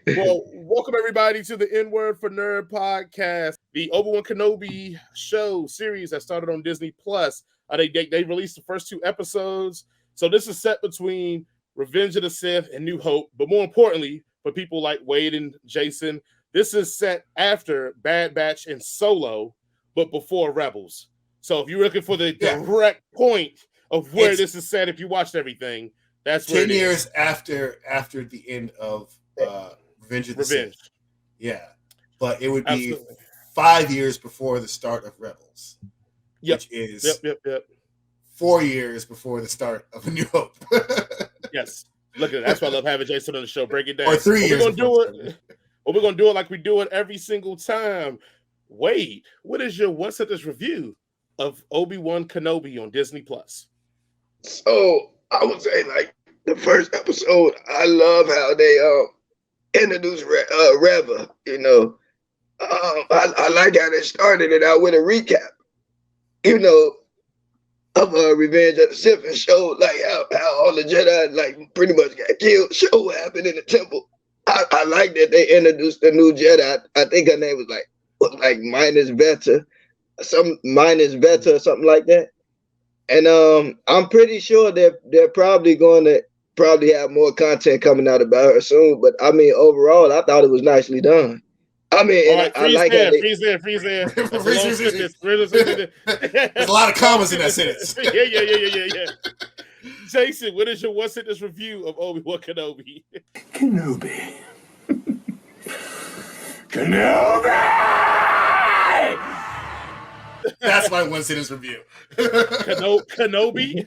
Well, welcome everybody to the N Word for Nerd podcast, the Obi-Wan Kenobi show series that started on Disney Plus. They released the first 2 episodes, so this is set between Revenge of the Sith and New Hope. But more importantly, for people like Wade and Jason, this is set after Bad Batch and Solo, but before Rebels. So if you're looking for the direct point of where this is set, if you watched everything, that's where 10 years after the end of Revenge of the Sith. Yeah. But it would be 5 years before the start of Rebels. Which is 4 years before the start of A New Hope. Yes. Look at it. That's why I love having Jason on the show. Break it down. Or 3 years. We're going to do it like we do it every single time. Wade, what is your one sentence review of Obi-Wan Kenobi on Disney Plus? So I would say, like, the first episode, I love how they introduced Reva. You know, I like how they started it out with a recap. You know, of Revenge of the Sith, and showed like how all the Jedi like pretty much got killed. Show what happened in the temple. I like that they introduced the new Jedi. I think her name was like Minus Veta, or something like that. And I'm pretty sure they're probably going to have more content coming out about her soon. But I mean, overall, I thought it was nicely done. I mean, right, I like freeze there. There's a lot of commas in that sentence. Yeah. Jason, what is your one sentence review of Obi-Wan Kenobi? Kenobi. That's my one sentence review. Kenobi.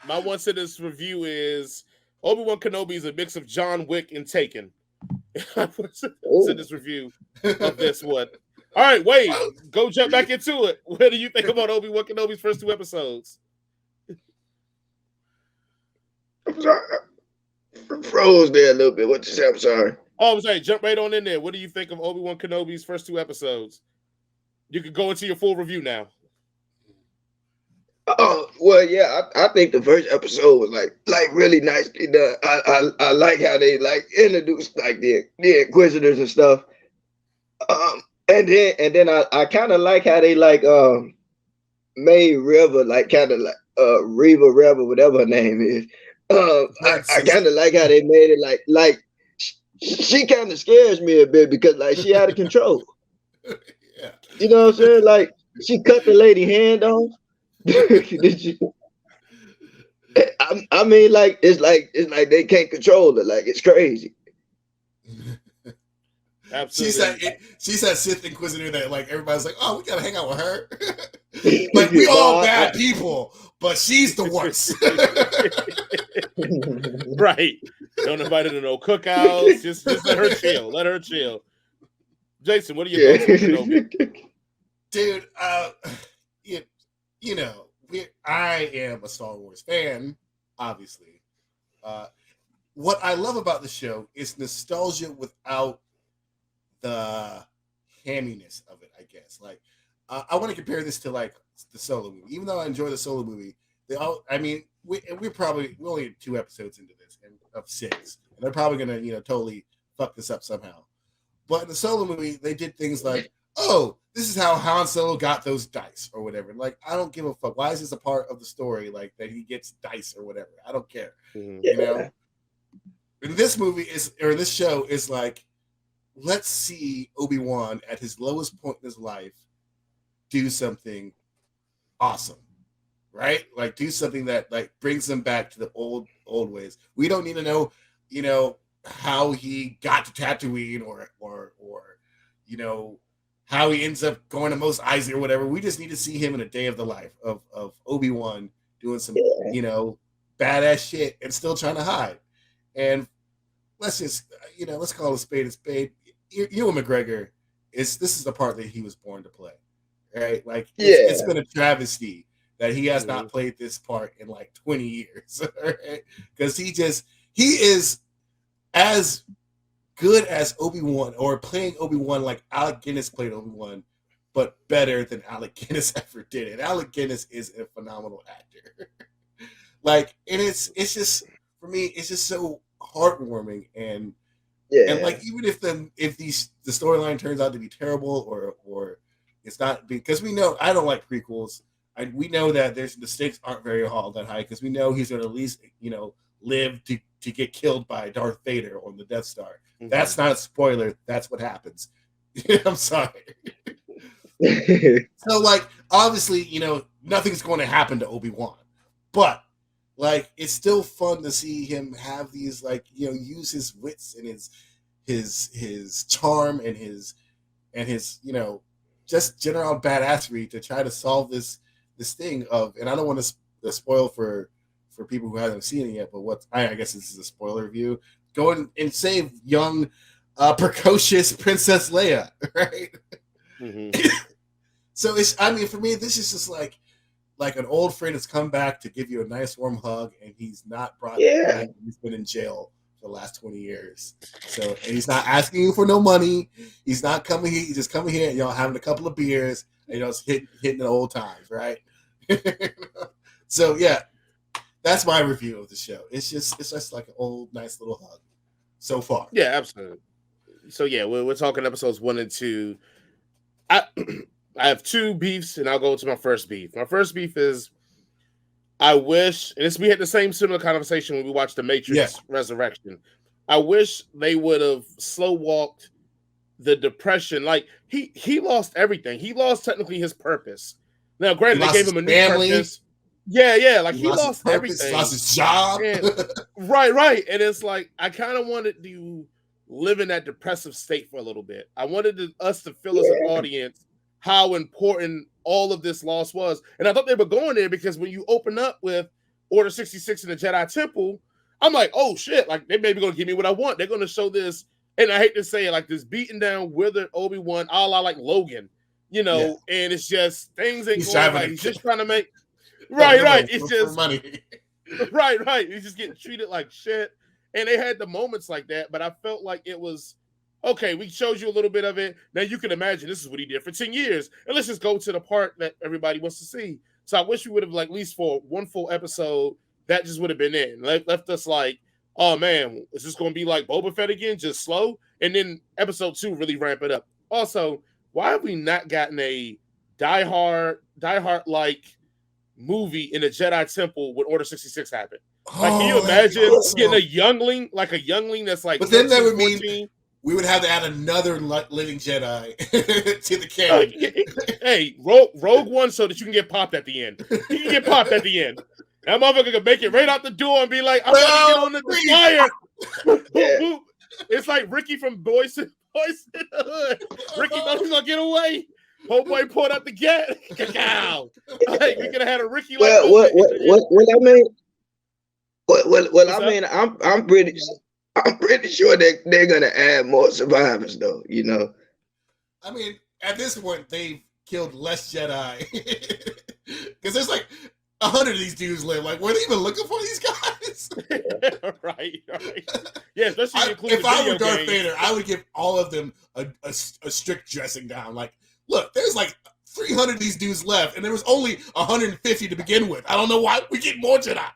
My one sentence review is Obi-Wan Kenobi is a mix of John Wick and Taken. Sentence review of this one. All right, Wade, go jump back into it. What do you think about Obi-Wan Kenobi's first 2 episodes? I'm sorry. Froze there a little bit. What you say? I'm sorry. Oh, I'm sorry. Jump right on in there. What do you think of Obi-Wan Kenobi's first 2 episodes? You can go into your full review now. Oh, well, yeah, I think the first episode was like really nicely done. I like how they like introduced like the Inquisitors and stuff. And then I kind of like how they like made Reva like kind of like Reva, whatever her name is. I kind of like how they made it like she kind of scares me a bit because like she out of control. Yeah. You know what I'm saying? Like she cut the lady hand off. Did you? I mean, like it's like they can't control her. Like it's crazy. Absolutely. She's that Sith Inquisitor that like everybody's like, oh, we gotta hang out with her. Like we all bad people, but she's the worst. Right. Don't invite her to no cookouts. Just let her chill. Let her chill. Jason, what are your thoughts on Kenobi? Dude, you know, I am a Star Wars fan, obviously. What I love about the show is nostalgia without the hamminess of it, I guess. Like, I want to compare this to like the Solo movie. Even though I enjoy the Solo movie, we're only 2 episodes into this and of 6, and they're probably gonna totally fuck this up somehow. But in the Solo movie, they did things like, oh, this is how Han Solo got those dice or whatever. Like, I don't give a fuck. Why is this a part of the story? Like that he gets dice or whatever. I don't care. Mm-hmm. You know. In this movie this show is like, let's see Obi-Wan at his lowest point in his life do something awesome, right? Like do something that like brings him back to the old ways. We don't need to know, how he got to Tatooine or how he ends up going to Mos Eisley or whatever. We just need to see him in a day of the life of Obi-Wan doing some, badass shit and still trying to hide. And let's just, let's call a spade a spade. Ewan McGregor this is the part that he was born to play, right? Like, it's been a travesty that he has not played this part in like 20 years, right? Because he is as good as Obi-Wan, or playing Obi-Wan like Alec Guinness played Obi-Wan, but better than Alec Guinness ever did. And Alec Guinness is a phenomenal actor. Like, and it's just, for me, it's just so heartwarming and like even if the storyline turns out to be terrible or it's not, because we know I don't like prequels. We know that the stakes aren't very all that high because we know he's going to at least live to get killed by Darth Vader on the Death Star. Mm-hmm. That's not a spoiler. That's what happens. I'm sorry. So like obviously nothing's going to happen to Obi-Wan, but like it's still fun to see him have these use his wits and his charm and his just general badassery to try to solve this thing of, and I don't want to spoil for people who haven't seen it yet, but I guess this is a spoiler review. Go and save young precocious Princess Leia, right? Mm-hmm. So for me, this is just like an old friend has come back to give you a nice warm hug, and he's not brought in. He's been in jail for the last 20 years. So, and he's not asking you for no money. He's not coming here. He's just coming here and having a couple of beers and hitting the old times, right? So yeah, that's my review of the show. It's just like an old nice little hug so far. Yeah, absolutely. So yeah, we're talking episodes 1 and 2. I have 2 beefs, and I'll go to my first beef. My first beef is I wish, and we had the same similar conversation when we watched The Matrix Resurrection. I wish they would have slow walked the depression. Like he lost everything. He lost technically his purpose. Now, granted, they gave him a new purpose. Yeah. Like he lost everything. Lost his job. And, right. And it's like I kind of wanted to live in that depressive state for a little bit. I wanted us to feel as an audience how important all of this loss was. And I thought they were going there because when you open up with Order 66 in the Jedi Temple, I'm like, oh shit, like they may be going to give me what I want. They're going to show this, and I hate to say it, like this beaten down, withered Obi-Wan, a la like Logan, and it's just things ain't going right. He's just trying to make right. It's just money. right. He's just getting treated like shit. And they had the moments like that, but I felt like it was okay, we showed you a little bit of it. Now you can imagine this is what he did for 10 years. And let's just go to the part that everybody wants to see. So I wish we would have, like, at least for one full episode, that just would have been it. Left us like, oh man, is this going to be like Boba Fett again? Just slow? And then episode 2 really ramp it up. Also, why have we not gotten a Die Hard like movie in the Jedi Temple when Order 66 happened? Like, can you imagine getting a youngling that's like, but then that would mean we would have to add another living Jedi to the canon. Hey, Rogue One so that you can get popped at the end. You can get popped at the end. That motherfucker can make it right out the door and be like, I'm going to get on the fire. It's like Ricky from Boys in the Hood. Ricky thought he was going to get away. Homeboy pulled out the gat. Cacao. Like, we could have had a Ricky. Well, I mean, I'm pretty sure they're gonna add more survivors, though. I mean, at this point, they've killed less Jedi because there's like 100 of these dudes live. Like, were they even looking for these guys? right. Yeah, especially if I were Darth Vader, I would give all of them a strict dressing down. Like, look, there's like 300 of these dudes left, and there was only 150 to begin with. I don't know why we get more Jedi.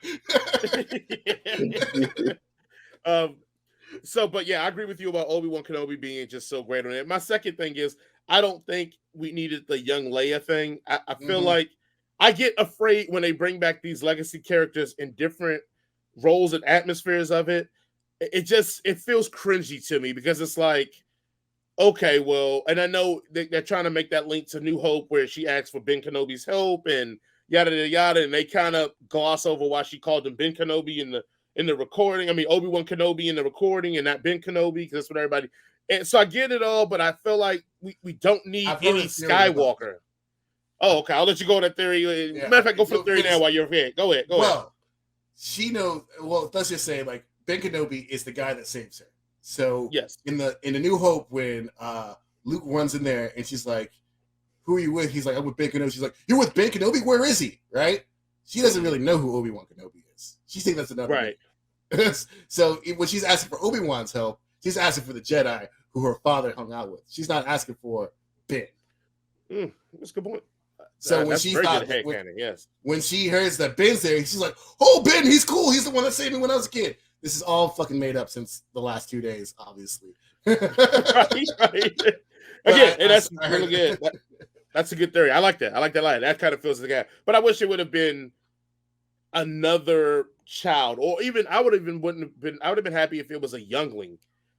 But yeah, I agree with you about Obi-Wan Kenobi being just so great on it. My second thing is, I don't think we needed the young Leia thing. I feel like I get afraid when they bring back these legacy characters in different roles and atmospheres of it. It feels cringy to me because it's like, okay, well, and I know they're trying to make that link to New Hope where she asks for Ben Kenobi's help and yada, yada, yada, and they kind of gloss over why she called him Ben Kenobi in the recording. I mean, Obi-Wan Kenobi in the recording and not Ben Kenobi, because that's what everybody... And so I get it all, but I feel like we don't need any Skywalker. Oh, okay. I'll let you go on that theory. Matter of fact, go for the theory now while you're here. Go ahead. She knows... Well, let's just say, like, Ben Kenobi is the guy that saves her. So yes, in the New Hope, when Luke runs in there and she's like, "Who are you with?" He's like, "I'm with Ben Kenobi." She's like, "You're with Ben Kenobi? Where is he?" Right? She doesn't really know who Obi-Wan Kenobi is. She thinks that's another right. So when she's asking for Obi-Wan's help, she's asking for the Jedi who her father hung out with. She's not asking for Ben. That's a good point. So when she hears that Ben's there, she's like, "Oh, Ben, he's cool. He's the one that saved me when I was a kid." This is all fucking made up since the last 2 days, obviously. right. Again, and that's really good. That's a good theory. I like that. I like that line. That kind of fills the gap. But I wish it would have been another child, or even I would have been happy if it was a youngling,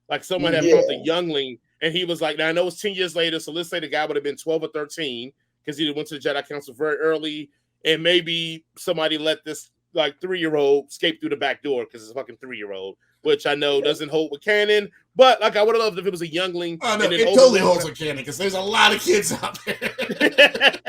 like someone that found a youngling, and he was like, now I know it's 10 years later, so let's say the guy would have been 12 or 13 because he went to the Jedi Council very early, and maybe somebody let this like 3-year-old escape through the back door because it's a fucking 3-year-old, which I know doesn't hold with canon, but like I would have loved if it was a youngling. Oh no, it totally holds with canon because there's a lot of kids out there.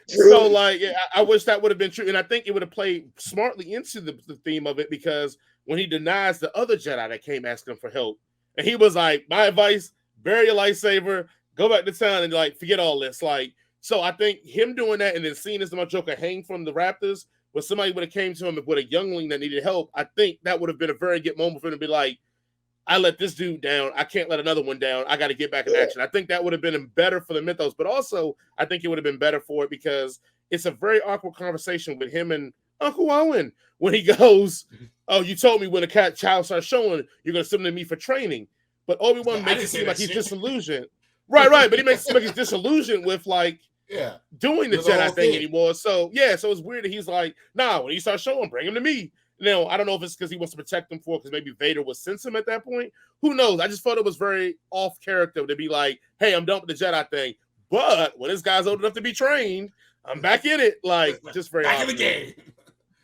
So like, I wish that would have been true, and I think it would have played smartly into the theme of it, because when he denies the other Jedi that came asking him for help, and he was like, my advice, bury your lightsaber, go back to town, and like forget all this. Like, so I think him doing that and then seeing this Joker hang from the Raptors, when somebody would have came to him with a youngling that needed help, I think that would have been a very good moment for him to be like, I let this dude down, I can't let another one down, I got to get back in action. I think that would have been better for the mythos, but also I think it would have been better for it because it's a very awkward conversation with him and Uncle Owen when he goes, oh, you told me when a child starts showing, you're going to send them to me for training. But Obi-Wan makes it seem like he's disillusioned. Right, but he makes it seem like he's disillusioned with like doing the Jedi thing anymore. So so it's weird that he's like, nah, when he starts showing, bring him to me. Now, I don't know if it's because he wants to protect them because maybe Vader would sense him at that point. Who knows? I just thought it was very off character to be like, hey, I'm done with the Jedi thing. But when this guy's old enough to be trained, I'm back in it. Like, just very back in the game.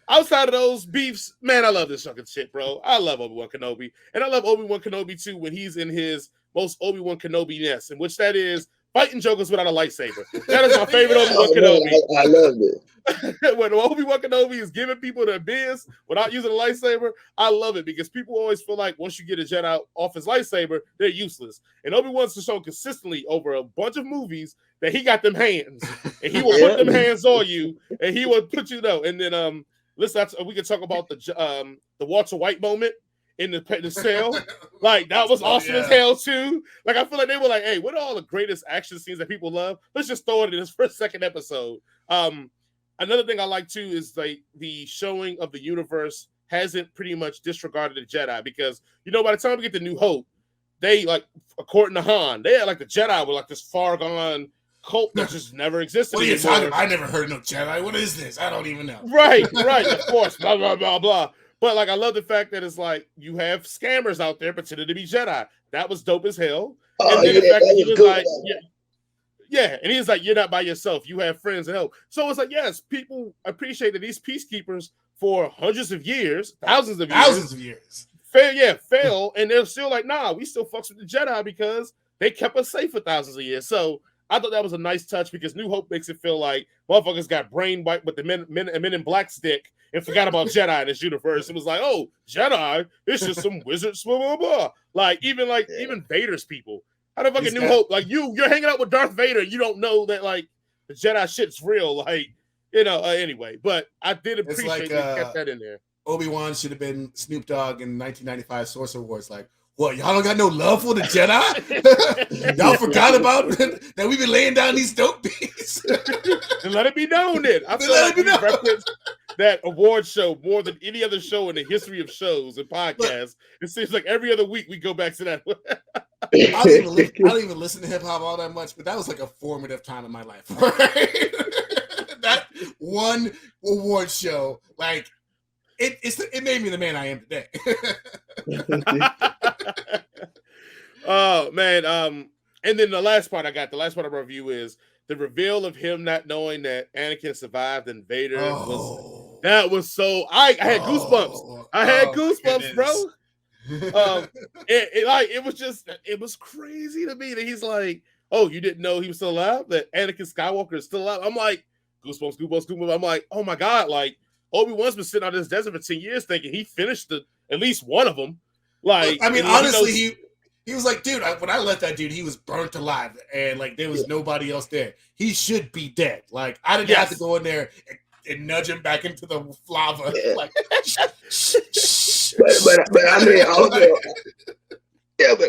Outside of those beefs, man, I love this fucking shit, bro. I love Obi-Wan Kenobi. And I love Obi-Wan Kenobi, too, when he's in his most Obi-Wan Kenobi-ness, in which that is fighting jokers without a lightsaber. That is my favorite Obi-Wan Kenobi. I love it. When Obi-Wan Kenobi is giving people their biz without using a lightsaber, I love it because people always feel like once you get a Jedi off his lightsaber, they're useless. And Obi-Wan's shown consistently over a bunch of movies that he got them hands, and he will put them hands on you, and he will put you though. And then listen, we can talk about the Walter White moment in the cell. Like, that was awesome as hell too. Like, I feel like they were like, hey, what are all the greatest action scenes that people love? Let's just throw it in this second episode. Another thing I like too is like the showing of the universe hasn't pretty much disregarded the Jedi, because by the time we get to New Hope, they like, according to Han, they had like the Jedi were like this far gone cult that just never existed. What are you talking about? I never heard no Jedi. What is this? I don't even know. Right, of course, blah, blah, blah, blah. But like, I love the fact that it's like you have scammers out there pretending to be Jedi. That was dope as hell. And then the fact that he was like, and he's like, you're not by yourself. You have friends and help. So it's like, yes, people appreciate that these peacekeepers for hundreds of years, thousands of years, fail, and they're still like, nah, we still fucks with the Jedi because they kept us safe for thousands of years. So I thought that was a nice touch, because New Hope makes it feel like motherfuckers got brain wiped with the men in black stick and forgot about Jedi in this universe. It was like, oh, Jedi, it's just some wizards, blah, blah, blah. Like, even Vader's people. How the fucking New Hope? Like, you're hanging out with Darth Vader, you don't know that, like, the Jedi shit's real. Like, anyway. But I did appreciate they kept that in there. Obi-Wan should have been Snoop Dogg in 1995 Sorcerer Wars. Like, what, y'all don't got no love for the Jedi? Y'all forgot about that we've been laying down these dope beats? And let it be known then. I feel like we reference that award show more than any other show in the history of shows and podcasts. It seems like every other week we go back to that. I don't even listen to hip-hop all that much, but that was like a formative time in my life. Right? That one award show, like, it made me the man I am today. Oh man. And then the last part of my review is the reveal of him not knowing that Anakin survived and Vader was so I had goosebumps. I had goosebumps, bro. It was crazy to me that he's like, oh, you didn't know he was still alive? That Anakin Skywalker is still alive? I'm like, goosebumps. I'm like, oh my God, like, Obi-Wan's been sitting out in this desert for 10 years thinking he finished at least one of them. Like, I mean, honestly, he was like, dude, when I left that dude, he was burnt alive, and like there was nobody else there. He should be dead. Like, I didn't have to go in there and nudge him back into the lava. Yeah. Like, but I mean, also,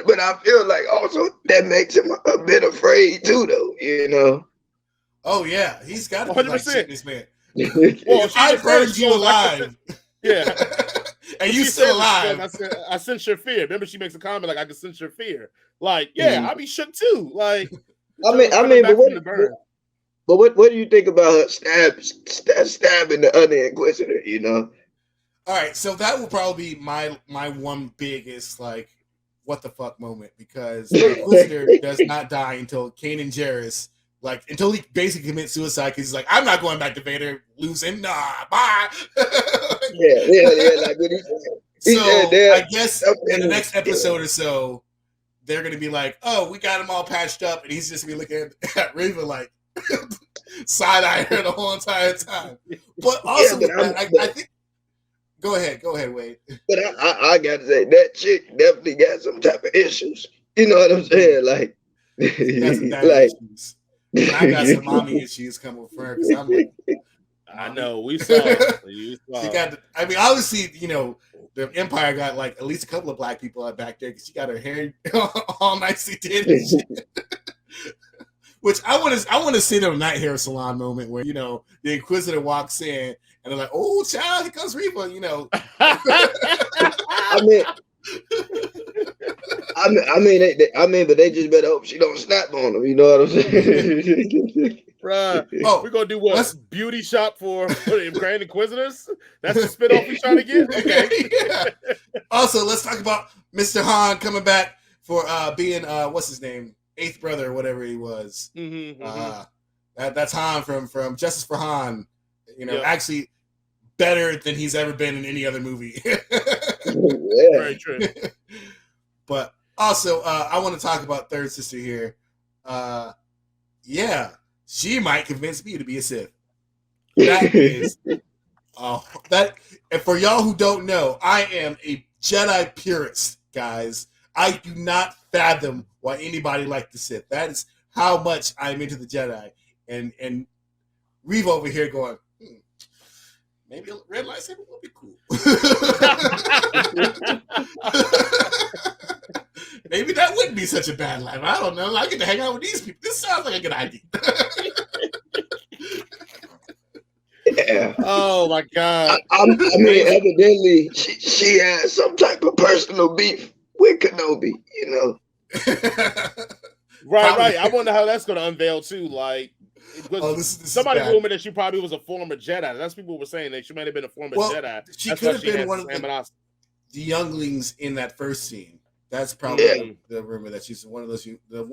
but I feel like also that makes him a bit afraid too, though. Oh yeah, he's got to be like, this man. Well, if I burned you alive, and you still alive. I sense your fear. Remember, she makes a comment like, "I can sense your fear." Like, yeah, I'll be shook too. Like, but what do you think about her stabbing the other Inquisitor? You know. All right, so that will probably be my one biggest like what the fuck moment, because the Inquisitor does not die until Kanan Jarrus, like until he basically commits suicide because he's like, I'm not going back to Vader, losing, nah, bye. yeah, like what he said. So I guess in the next episode or so, they're gonna be like, oh, we got him all patched up, and he's just gonna be looking at Raven like side-eye her the whole entire time. But also, I think. Go ahead, Wade. But I gotta say that chick definitely got some type of issues. You know what I'm saying? Like, issues. And I got some mommy issues coming from her because I'm like, I know we saw. She got. I mean, obviously, you know, the Empire got like at least a couple of black people back there because she got her hair all nicely did. And shit. Which I want to see the night hair salon moment where, you know, the Inquisitor walks in and they're like, "Oh, child, here comes Reva," you know. I mean, but they just better hope she don't snap on them. You know what I'm saying? Bruh, we're gonna do what? Beauty shop for Grand Inquisitors? That's the spinoff we trying to get. Okay. Yeah. Also, let's talk about Mr. Han coming back for being what's his name? Eighth brother, or whatever he was. That's Han from Justice for Han. You know, actually better than he's ever been in any other movie. Very true. But also, I want to talk about Third Sister here. Yeah, she might convince me to be a Sith. That is that. And for y'all who don't know, I am a Jedi purist, guys. I do not fathom why anybody like the Sith. That is how much I'm into the Jedi. And Reeve over here going, maybe a red lightsaber would be cool. Maybe that wouldn't be such a bad life. I don't know. I get to hang out with these people. This sounds like a good idea. Yeah. Oh my God. I mean, evidently she had some type of personal beef with Kenobi, you know. Right. I wonder how that's going to unveil too. Like, this somebody rumored that she probably was a former Jedi. That's what people were saying that she might have been a former Jedi. She could have been one of the younglings in that first scene. That's probably the rumor that she's one of those,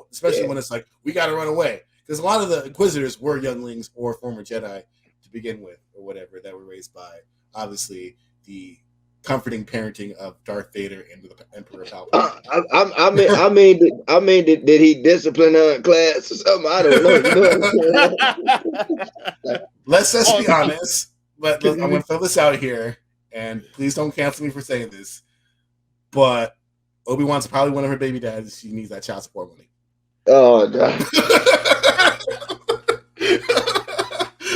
especially when it's like, we got to run away. Because a lot of the Inquisitors were younglings or former Jedi to begin with, or whatever, that were raised by, obviously, the comforting parenting of Darth Vader and the Emperor Palpatine. I mean, did he discipline her in class or something? I don't know. Let's be honest. But I'm going to throw this out here, and please don't cancel me for saying this. But Obi-Wan's probably one of her baby dads. She needs that child support money. Oh, God.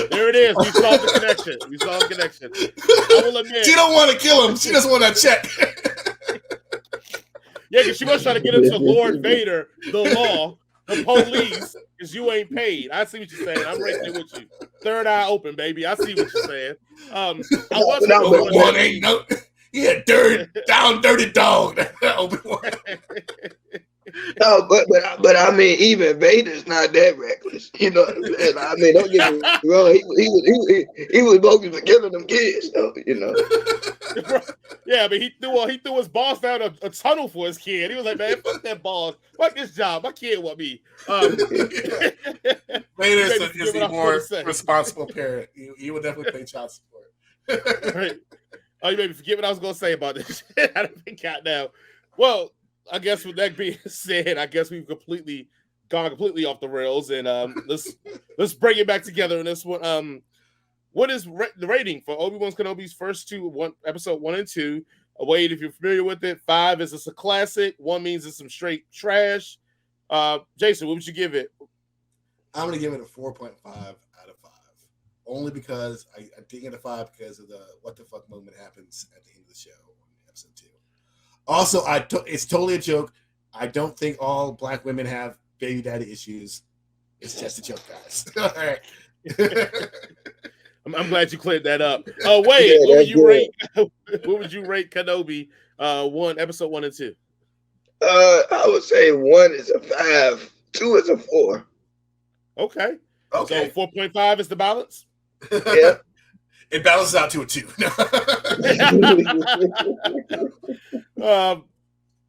There it is. We saw the connection. I will admit. She don't want to kill him. She doesn't want that check. Yeah, because she was trying to get into Lord Vader, the law, the police, because you ain't paid. I see what you're saying. I'm right there with you. Third eye open, baby. I see what you're saying. Obi-Wan ain't no. He a dirty dog. Obi-Wan. No, but I mean, even Vader's not that reckless. You know what I'm saying? I mean, don't get me wrong. He was bogus for killing them kids, though. You know. Yeah, but he threw his boss down a tunnel for his kid. He was like, man, fuck that boss. Fuck this job. My kid want me. Vader is a more responsible parent. He would definitely pay child support. Right. Oh, you made me forget what I was going to say about this shit. I don't think I now. Well, I guess with that being said, I guess we've gone completely off the rails, and let's bring it back together in this one. What is the rating for Obi-Wan Kenobi's first episode 1 and 2? Wade, if you're familiar with it, 5 is it's a classic. 1 means it's some straight trash. Jason, what would you give it? I'm gonna give it a 4.5 out of 5, only because I did get a 5 because of the what the fuck moment happens at the end of the show on episode 2. Also, it's totally a joke. I don't think all black women have baby daddy issues. It's just a joke, guys. All right. I'm glad you cleared that up. Wade, Yeah, what would that's you good. rate? What would you rate Kenobi? Episode 1 and 2. I would say 1 is a 5, 2 is a 4. Okay. Okay. So 4.5 is the balance. Yeah. It balances out to a 2.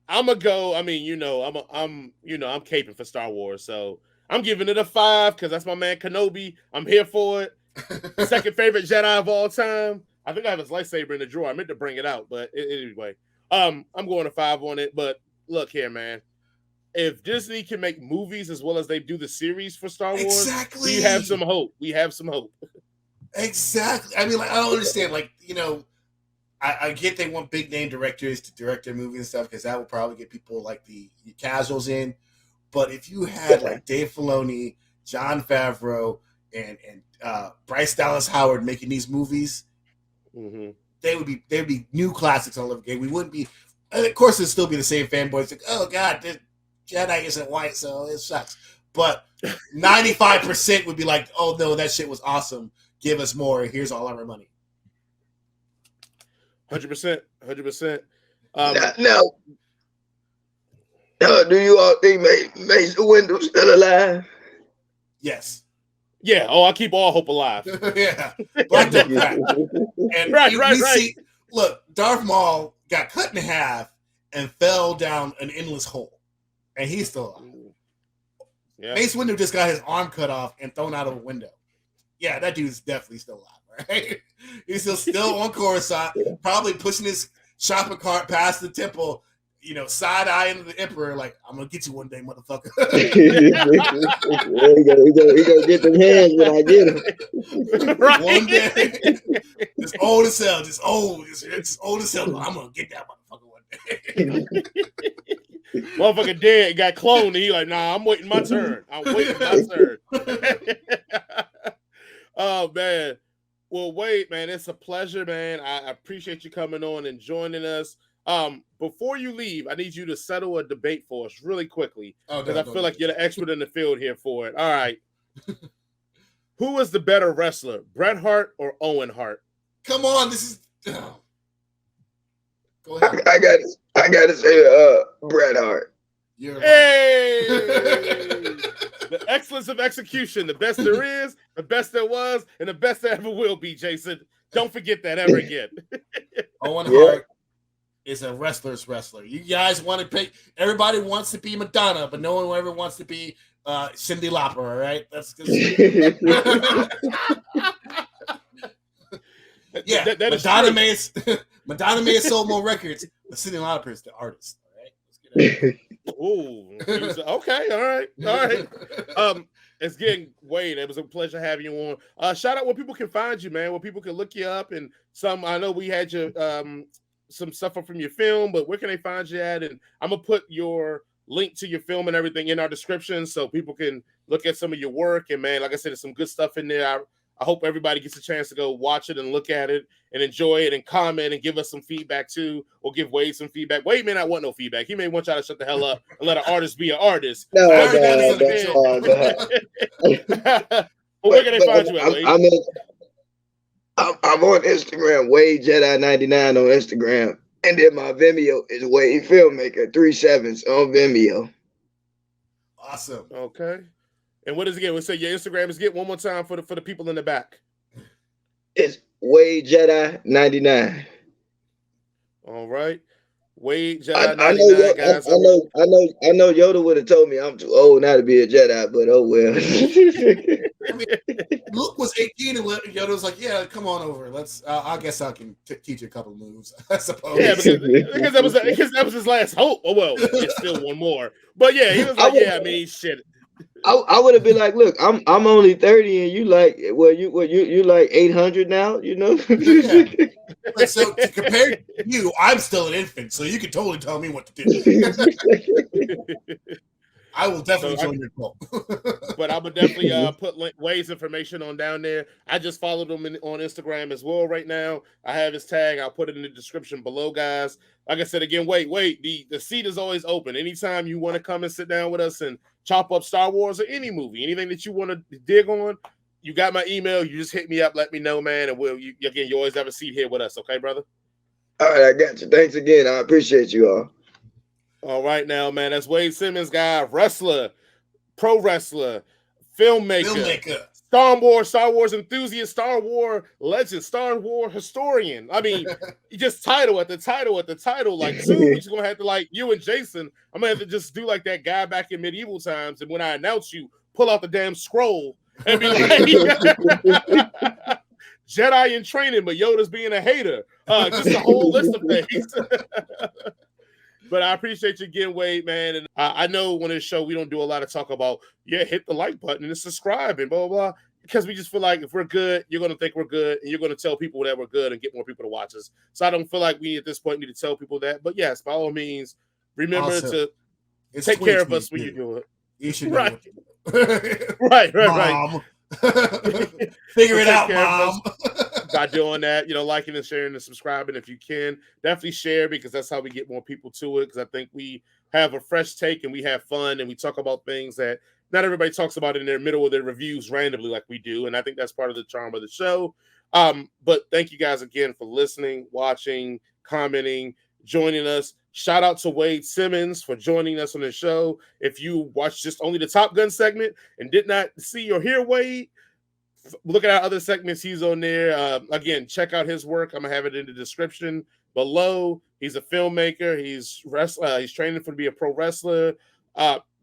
I'm gonna go. I mean, I'm caping for Star Wars, so I'm giving it a 5 because that's my man Kenobi. I'm here for it. Second favorite Jedi of all time. I think I have his lightsaber in the drawer. I meant to bring it out, but anyway, I'm going a 5 on it. But look here, man. If Disney can make movies as well as they do the series for Star Wars, Exactly. we have some hope. Exactly. I mean, like, I don't understand. Like, I get they want big name directors to direct their movies and stuff because that will probably get people like the casuals in. But if you had like Dave Filoni, Jon Favreau, and Bryce Dallas Howard making these movies, they would be new classics all over again. We wouldn't be, and of course, it'd still be the same fanboys like, oh God, this Jedi isn't white, so it sucks. But 95% would be like, oh no, that shit was awesome. Give us more. Here's all our money. 100%. Now, do you all think Mace Windu still alive? Yes. Yeah. Oh, I keep all hope alive. Yeah. Black don't crack. And right. See, look, Darth Maul got cut in half and fell down an endless hole, and he's still alive. Yeah. Mace Windu just got his arm cut off and thrown out of a window. Yeah, that dude's definitely still alive, right? He's still on Coruscant, probably pushing his shopping cart past the temple, side eyeing the Emperor, like, I'm gonna get you one day, motherfucker. He gonna get them hands when I get him. Right. One day, it's old as hell, it's old as hell. I'm gonna get that motherfucker one day. Motherfucker dead, got cloned, and he like, nah, I'm waiting my turn. Oh man. Well, Wade, man, it's a pleasure, man. I appreciate you coming on and joining us. Before you leave, I need you to settle a debate for us really quickly. Because I feel like you're the expert in the field here for it. All right. Who is the better wrestler, Bret Hart or Owen Hart? Come on, this is go ahead. I gotta say Bret Hart. Hey! The excellence of execution, the best there is, the best there was, and the best there ever will be, Jason. Don't forget that ever again. Owen Hart is a wrestler's wrestler. You guys want to pick, everybody wants to be Madonna, but no one ever wants to be Cyndi Lauper, all right? That's because yeah, Madonna may have sold more records, but Cyndi Lauper is the artist, all right? Let's get it. Ooh, okay, all right. It's getting Wade. It was a pleasure having you on. Shout out where people can find you, man. Where people can look you up, and I know we had your some stuff from your film, but where can they find you at? And I'm gonna put your link to your film and everything in our description so people can look at some of your work. And man, like I said, there's some good stuff in there. I hope everybody gets a chance to go watch it and look at it and enjoy it and comment and give us some feedback too, or give Wade some feedback. Wade may not want no feedback. He may want y'all to shut the hell up and let an artist be an artist. No. But where can they find you at, Wade? I'm on Instagram, Wade Jedi 99 on Instagram. And then my Vimeo is Wade Filmmaker 37s on Vimeo. Awesome. Okay. And what is it again? We'll say your Instagram is one more time for the people in the back. It's Wade Jedi 99. All right. Wade Jedi 99, guys. I know Yoda would have told me I'm too old now to be a Jedi, but oh well. I mean, Luke was 18 and Yoda was like, yeah, come on over. Let's I guess I can teach you a couple moves, I suppose. Yeah, because that was his last hope. Oh well, it's still one more. But yeah, he was like, shit. I would have been like, look, I'm only 30 and you like you like 800 now, Yeah. So compared to you, I'm still an infant, so you can totally tell me what to do. I will definitely join your club. But I would definitely put Wade's information on down there. I just followed him on Instagram as well right now. I have his tag. I'll put it in the description below, guys. Like I said again, Wade, the seat is always open. Anytime you want to come and sit down with us and chop up Star Wars or any movie, anything that you want to dig on, you got my email. You just hit me up, let me know, man, and you always have a seat here with us, okay, brother? All right, I got you. Thanks again. I appreciate you all. All right, now, man, that's Wade Simmons, guy, wrestler, pro wrestler, filmmaker. Star Wars enthusiast, Star Wars legend, Star Wars historian. I mean, you just title at the title. Like, soon we're just gonna have to, like, you and Jason, I'm gonna have to just do like that guy back in medieval times. And when I announce you, pull out the damn scroll and be like, Jedi in training, but Yoda's being a hater. Just a whole list of things. But I appreciate you again, Wade, man. And I know on this show we don't do a lot of talk about, hit the like button and subscribe and blah, blah, blah. Because we just feel like if we're good, you're going to think we're good, and you're going to tell people that we're good and get more people to watch us. So I don't feel like we at this point need to tell people that. But yes, by all means, remember to take care of us when you do it. You should right. Right. Mom. Figure it out, Mom. By doing that, liking and sharing and subscribing. If you can, definitely share, because that's how we get more people to it. Because I think we have a fresh take and we have fun and we talk about things that not everybody talks about in their middle of their reviews randomly like we do. And I think that's part of the charm of the show. But thank you guys again for listening, watching, commenting, joining us. Shout out to Wade Simmons for joining us on the show. If you watched just only the Top Gun segment and did not see or hear Wade, look at our other segments. He's on there. Again, check out his work. I'm gonna have it in the description below. He's a filmmaker. He's training to be a pro wrestler.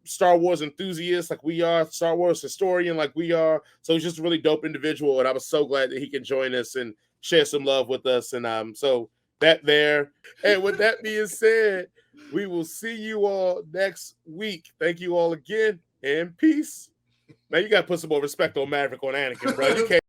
Star Wars enthusiast like we are. Star Wars historian like we are. So he's just a really dope individual, and I was so glad that he can join us and share some love with us. And so that there. And with that being said, we will see you all next week. Thank you all again, and peace. Man, you got to put some more respect on Maverick on Anakin, bro. You can't